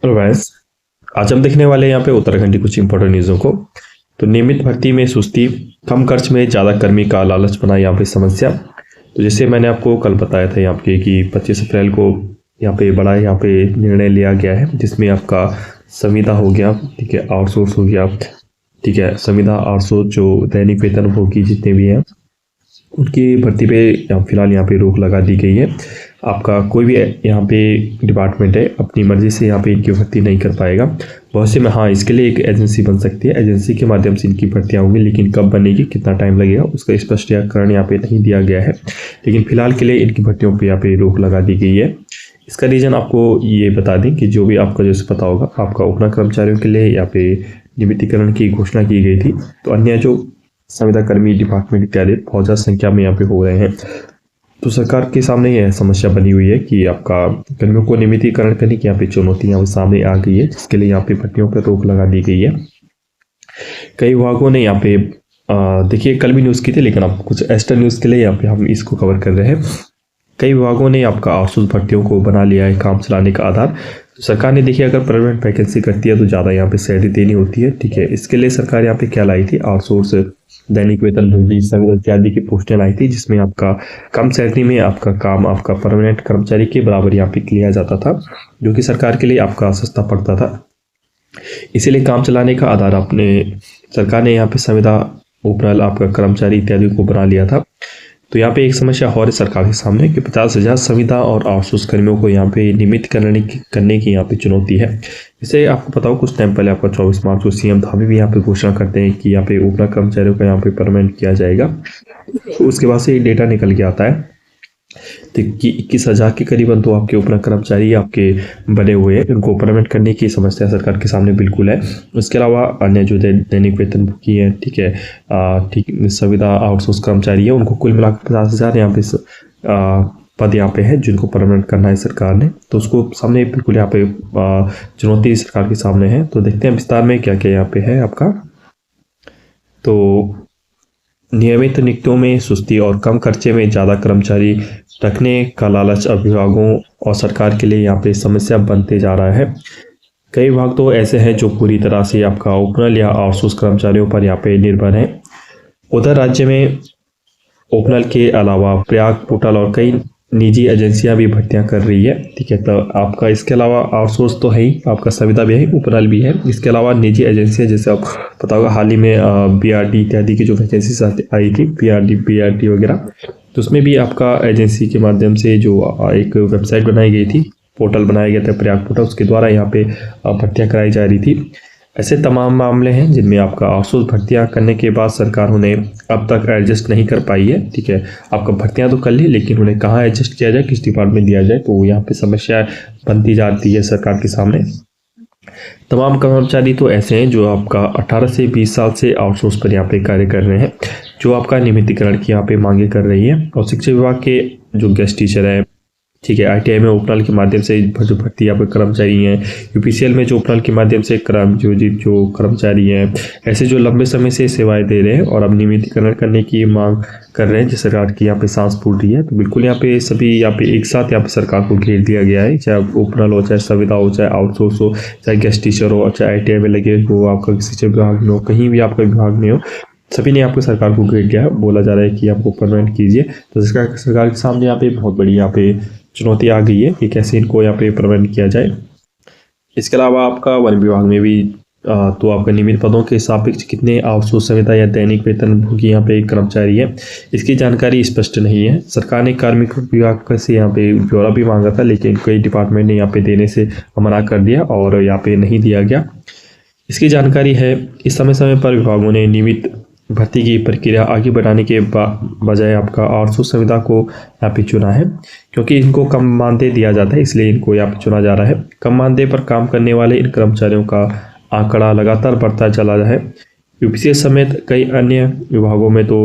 Hello guys. आज हम देखने वाले हैं यहाँ पे उत्तराखंड की कुछ इंपॉर्टेंट न्यूज़ों को। तो नियमित भर्ती में सुस्ती, कम खर्च में ज़्यादा कर्मी का लालच बना यहाँ पे समस्या। तो जैसे मैंने आपको कल बताया था यहाँ पे कि 25 अप्रैल को यहाँ पे बड़ा यहाँ पे निर्णय लिया गया है, जिसमें आपका संविदा हो गया, ठीक है, आउटसोर्स हो गया, ठीक है, संविदा आउटसोर्स जो दैनिक वेतनभोगी जितने भी हैं उनकी भर्ती पे फिलहाल यहाँ पे रोक लगा दी गई है। आपका कोई भी यहाँ पे डिपार्टमेंट है अपनी मर्जी से यहाँ पे इनकी भर्ती नहीं कर पाएगा। बहुत से में हाँ, इसके लिए एक एजेंसी बन सकती है, एजेंसी के माध्यम से इनकी भर्तियाँ होंगी, लेकिन कब बनेगी, कितना टाइम लगेगा, उसका स्पष्टीकरण यहाँ पे नहीं दिया गया है। लेकिन फिलहाल के लिए इनकी भर्तियों पर यहाँ पे रोक लगा दी गई है। इसका रीज़न आपको ये बता दें कि जो भी आपका जैसे पता होगा, आपका उपना कर्मचारियों के लिए यहाँ पे नियमितीकरण की घोषणा की गई थी। तो अन्य जो संविदा कर्मी डिपार्टमेंट इत्यादि बहुत ज़्यादा संख्या में यहाँ पे हो रहे हैं। तो सरकार के सामने यह समस्या बनी हुई है कि आपका कर्मियों को नियमितीकरण करने की यहाँ पे चुनौती यहाँ सामने आ गई है, जिसके लिए यहाँ पे भर्तियों पर रोक लगा दी गई है। कई विभागों ने यहाँ पे देखिए कल भी न्यूज़ की थी, लेकिन आप कुछ एक्स्ट्रा न्यूज़ के लिए यहाँ पे हम इसको कवर कर रहे हैं। कई विभागों ने आपका आउटसोर्स भर्तियों को बना लिया है काम चलाने का आधार। तो सरकार ने देखिए अगर परमानेंट वैकेंसी करती है तो ज़्यादा यहाँ पे सैलरी देनी होती है, ठीक है। इसके लिए सरकार यहाँ पे क्या लाई थी, आउटसोर्स दैनिक वेतनभोगी संघ इत्यादि की पोस्टें लाई थी, जिसमें आपका कम सैलरी में आपका काम आपका परमानेंट कर्मचारी के बराबर यहाँ पे किया जाता था, जो कि सरकार के लिए आपका सस्ता पड़ता था। इसीलिए काम चलाने का आधार अपने सरकार ने यहाँ पे संविदा उपनल आपका कर्मचारी इत्यादि को बना लिया था। तो यहाँ पे एक समस्या और है सरकार के सामने कि 50,000 संविदा और आउटसोर्स कर्मियों को यहाँ पे नियमित करने की यहाँ पे चुनौती है। जैसे आपको पता हो कुछ टाइम पहले आपका 24 मार्च को सीएम धामी भी यहाँ पे घोषणा करते हैं कि यहाँ पे उपना कर्मचारियों का यहाँ पे परमानेंट किया जाएगा। तो उसके बाद से एक डेटा निकल के आता है तो 21,000 के करीबन तो आपके उपना कर्मचारी आपके बने हुए हैं, उनको परमानेंट करने की समस्या सरकार के सामने बिल्कुल है। उसके अलावा अन्य जो दैनिक वेतनभोगी हैं, ठीक है, ठीक संविदा आउटसोर्स कर्मचारी है, उनको कुल मिलाकर 50,000 यहाँ पे पद यहाँ पे है जिनको परमानेंट करना है सरकार ने। तो उसको सामने बिल्कुल यहाँ पे चुनौती सरकार के सामने है। तो देखते हैं विस्तार में क्या क्या यहाँ पे है आपका। तो नियमित नियुक्तियों में सुस्ती और कम खर्चे में ज़्यादा कर्मचारी रखने का लालच अब विभागों और सरकार के लिए यहाँ पे समस्या बनते जा रहा है। कई विभाग तो ऐसे हैं जो पूरी तरह से आपका ओपनल या आउटसोर्स कर्मचारियों पर यहाँ पे निर्भर हैं। उधर राज्य में ओपनल के अलावा प्रयाग पोर्टल और कई निजी एजेंसियां भी भर्तियां कर रही है, ठीक है। तो आपका इसके अलावा आउटसोर्स तो है ही, आपका संविदा भी है, उपनल भी है। इसके अलावा निजी एजेंसियां जैसे आप पता होगा हाल ही में बीआरडी इत्यादि की जो वैकेंसीज आई थी, बीआरडी वगैरह, तो उसमें भी आपका एजेंसी के माध्यम से जो एक वेबसाइट बनाई गई थी, पोर्टल बनाया गया था प्रयाग पोर्टल, उसके द्वारा यहाँ पे भर्तियाँ कराई जा रही थी। ऐसे तमाम मामले हैं जिनमें आपका आउटसोर्स भर्तियां करने के बाद सरकार उन्हें अब तक एडजस्ट नहीं कर पाई है, ठीक है। आपका भर्तियां तो कर ली, लेकिन उन्हें कहाँ एडजस्ट किया जाए, किस डिपार्टमेंट दिया जाए, तो यहाँ पे समस्या बनती जाती है सरकार के सामने। तमाम कर्मचारी तो ऐसे हैं जो आपका 18 से 20 साल से आउटसोर्स पर यहाँ पे कार्य कर रहे हैं, जो आपका नियमितीकरण की यहाँ पे मांगे कर रही है। और शिक्षा विभाग के जो गेस्ट टीचर है, ठीक है, आईटीआई में उपनल के माध्यम से जो भर्ती यहाँ पे कर्मचारी हैं, यूपीसीएल में जो उपनल के माध्यम से जो कर्मचारी हैं, ऐसे जो लंबे समय से सेवाएं दे रहे हैं और अब नियमितीकरण करने की मांग कर रहे हैं, जिस सरकार की यहाँ पे सांस फूल रही है। तो बिल्कुल यहाँ पे सभी यहाँ पे एक साथ यहाँ पे सरकार को घेर दिया गया है, चाहे उपनल हो, चाहे संविदा हो, चाहे आउटसोर्स हो, चाहे गेस्ट टीचर हो, चाहे आईटीआई में लगे हो, आपका किसी विभाग में हो, कहीं भी आपका विभाग में हो, सभी ने आपको सरकार को घेर दिया है। बोला जा रहा है कि आपको परमानेंट कीजिए। तो सरकार के सामने यहाँ पे बहुत बड़ी यहाँ पे चुनौती आ गई है कि कैसे इनको यहाँ पे परमानेंट किया जाए। इसके अलावा आपका वन विभाग में भी तो आपका नियमित पदों के सापेक्ष कितने आउटसोर्स संविदा या दैनिक वेतनभोगी यहाँ पे कर्मचारी है, इसकी जानकारी स्पष्ट नहीं है। सरकार ने कार्मिक विभाग से यहाँ पे ब्यौरा भी मांगा था, लेकिन कई डिपार्टमेंट ने यहाँ पे देने से मना कर दिया और यहाँ पे नहीं दिया गया। इसकी जानकारी है इस समय पर विभागों ने नियमित भर्ती की प्रक्रिया आगे बढ़ाने के बजाय आपका आउटसोर्स संविदा को यहाँ पे चुना है, क्योंकि इनको कम मानदेय दिया जाता है, इसलिए इनको यहाँ पे चुना जा रहा है। कम मानदेय पर काम करने वाले इन कर्मचारियों का आंकड़ा लगातार बढ़ता चला है। यूपीसीएल समेत कई अन्य विभागों में तो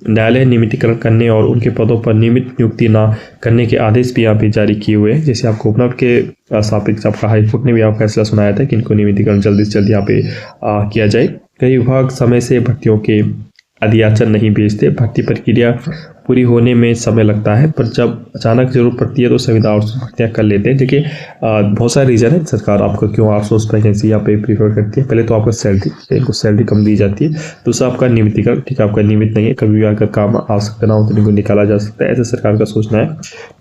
न्यायालय नियमितीकरण करने और उनके पदों पर नियमित नियुक्ति न करने के आदेश भी यहाँ पे जारी किए हुए हैं। जैसे आपको उपनल के सापेक्ष आपका हाईकोर्ट ने भी आप फैसला सुनाया था कि इनको नियमितीकरण जल्दी से जल्दी यहाँ पे किया जाए। कई विभाग समय से भर्तियों के अधियाचन नहीं भेजते, भर्ती प्रक्रिया पूरी होने में समय लगता है, पर जब अचानक ज़रूरत पड़ती है तो संविदा आउटसोर्स भर्तियाँ कर लेते हैं। देखिए बहुत सारे रीज़न है सरकार आपको क्यों आउटसोर्स वैकेंसी यहाँ पे प्रीफर करती है। पहले तो आपका सैलरी, इनको सैलरी कम दी जाती है। दूसरा आपका नियमितीकरण, ठीक है, आपका नियमित नहीं है, कभी भी अगर काम आवश्यकता ना हो तो इनको निकाला जा सकता है, ऐसा सरकार का सोचना है,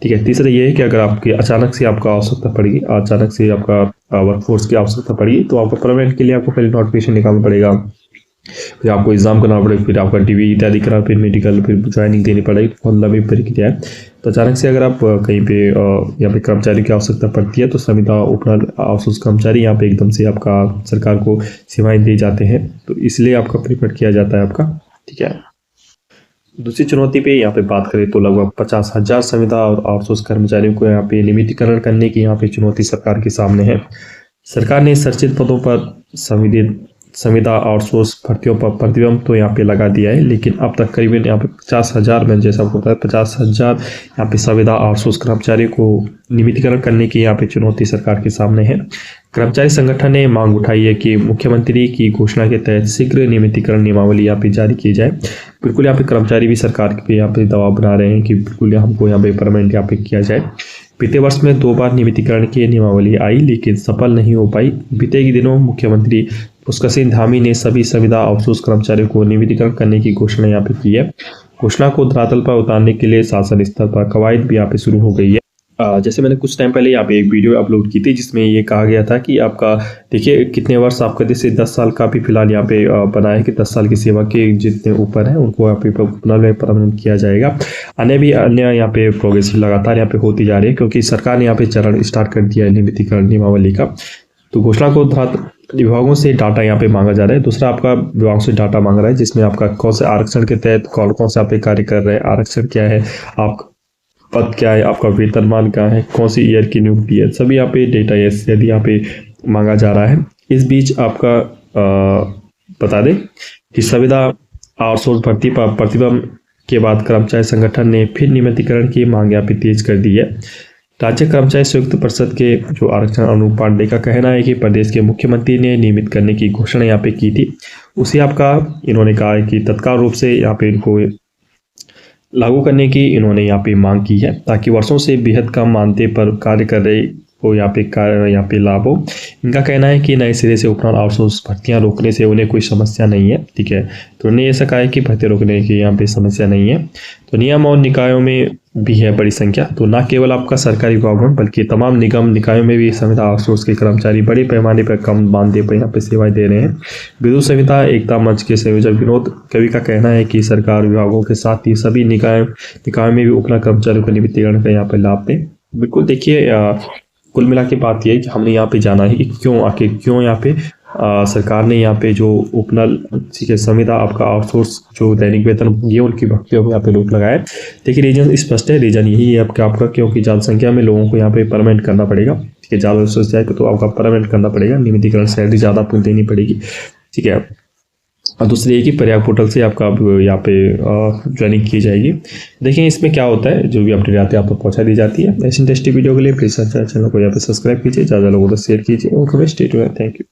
ठीक है। तीसरा ये है कि अगर आपकी अचानक से आपका आवश्यकता पड़ेगी, अचानक से आपका वर्कफोर्स की आवश्यकता पड़ी तो आपको परमानेंट के लिए आपको पहले नोटिफिकेशन निकालना पड़ेगा, फिर आपको एग्जाम करना पड़ेगा, फिर आपका डीवी इत्यादि करा, फिर मेडिकल, फिर ज्वाइनिंग देनी पड़ेगी। बहुत लंबी प्रक्रिया है। तो अचानक से अगर आप कहीं पे यहाँ पे कर्मचारी की आवश्यकता पड़ती है तो संविदा उपनल आउटसोर्स कर्मचारी यहाँ पे एकदम से आपका सरकार को सेवाएं दे जाते हैं, तो इसलिए आपका प्रीफर किया जाता है आपका, ठीक है। दूसरी चुनौती पे यहाँ पे बात करें तो लगभग 50,000 संविदा और आउटसोर्स कर्मचारियों को यहाँ पे नियमितीकरण करने की यहाँ पे चुनौती सरकार के सामने है। सरकार ने सर्चित पदों पर संविदा आउटसोर्स भर्तियों पर प्रतिबंध तो यहाँ पे लगा दिया है, लेकिन अब तक करीबन यहाँ पे 50,000 में, जैसा आपको बताया, 50,000 यहाँ पे संविदा आउटसोर्स कर्मचारियों को नियमितीकरण करने की यहाँ पे चुनौती सरकार के सामने है। कर्मचारी संगठन ने मांग उठाई है कि मुख्यमंत्री की घोषणा के तहत शीघ्र नियमितीकरण नियमावली यहाँ पे जारी की जाए। बिल्कुल यहाँ पे कर्मचारी भी सरकार पे यहाँ पे दबाव बना रहे हैं कि बिल्कुल हमको यहाँ पे परमानेंट यहाँ पे किया जाए। बीते वर्ष में 2 बार नियमितीकरण की नियमावली आई, लेकिन सफल नहीं हो पाई। बीते दिनों मुख्यमंत्री पुष्कर धामी ने सभी संविदा आउटसोर्स कर्मचारियों को नियमितीकरण करने की घोषणा यहाँ पे की है। घोषणा को धरातल पर उतारने के लिए शासन स्तर पर कवायद भी यहाँ पे शुरू हो गई है। जैसे मैंने कुछ टाइम पहले यहाँ पे एक वीडियो अपलोड की थी जिसमें ये कहा गया था कि आपका देखिए कितने वर्ष आपका, जैसे 10 साल का भी फिलहाल यहाँ पे बना है कि 10 साल की सेवा के जितने ऊपर हैं उनको यहाँ पे परमानेंट किया जाएगा। अन्य यहाँ पे प्रोग्रेस लगातार यहाँ पे होती जा रही है, क्योंकि सरकार ने यहाँ पे चरण स्टार्ट कर दिया है नियमितीकरण नियमावली का। तो घोषणा को विभागों से डाटा यहाँ पे मांगा जा रहा है। दूसरा आपका विभागों से डाटा मांग रहा है जिसमें आपका कौन से आरक्षण के तहत कौन से आप कार्य कर रहे हैं, आरक्षण क्या है, आप पद क्या है, आपका वेतनमान क्या है, कौन सी ईयर की नियुक्ति है, सभी यहाँ पे डेटा यदि यहाँ पे मांगा जा रहा है। इस बीच आपका बता दें कि संविदा आउटसोर्स भर्ती पर प्रतिबंध के बाद कर्मचारी संगठन ने फिर नियमितीकरण की मांग यहाँ पे तेज कर दी है। राज्य कर्मचारी संयुक्त परिषद के जो आरक्षण अनूप पांडे का कहना है कि प्रदेश के मुख्यमंत्री ने नियमित करने की घोषणा यहाँ पे की थी, उसे आपका इन्होंने कहा है कि तत्काल रूप से यहाँ पे इनको लागू करने की इन्होंने यहाँ पे मांग की है, ताकि वर्षों से बेहद कम मानदेय पर कार्य कर रहे को यहाँ पे लाभ हो। इनका कहना है कि नए सिरे से उपनल आउटसोर्स भर्तियाँ रोकने से उन्हें कोई समस्या नहीं है, ठीक है। तो उन्हें ऐसा कहा है कि भर्ती रोकने की यहाँ पे समस्या नहीं है। तो नियम और निकायों में भी है बड़ी संख्या, तो ना केवल आपका सरकारी विभाग बल्कि तमाम निगम निकायों में भी संविदा आउटसोर्स के कर्मचारी बड़े पैमाने पर कम मानदेय पर यहाँ पे सेवाएं दे रहे हैं। विद्युत संविदा एकता मंच के संयोजक विनोद कवि का कहना है कि सरकार विभागों के साथ ही सभी निकायों में भी उपनल कर्मचारियों को नियमितीकरण का यहाँ पे लाभ दें। बिल्कुल देखिए कुल मिला के बात यह है कि हमने यहाँ पे जाना है कि क्यों यहाँ पे सरकार ने यहाँ पे जो उपनल, ठीक है, संविदा आपका आउटसोर्स जो दैनिक वेतन ये उनकी भर्तियों को यहाँ पे रोक लगाया है। देखिए रीजन स्पष्ट है, रीजन यही है आपका क्योंकि जनसंख्या में लोगों को यहाँ पे परमानेंट करना पड़ेगा, ठीक है। ज़्यादा सोच जाए तो आपका परमानेंट करना पड़ेगा, नियमितीकरण सैलरी ज़्यादा आपको देनी पड़ेगी, ठीक है। और दूसरी ये कि पर्याग पोर्टल से आपका यहाँ पे ज्वाइनिंग की जाएगी। देखिए इसमें क्या होता है, जो भी अपडेट आती है आप तक पहुँचा दी जाती है। ऐसी इंटरेस्टिंग वीडियो के लिए प्लीज चैनल को यहाँ पे सब्सक्राइब कीजिए, ज़्यादा लोगों को शेयर कीजिए। Okay, stay tuned, thank you.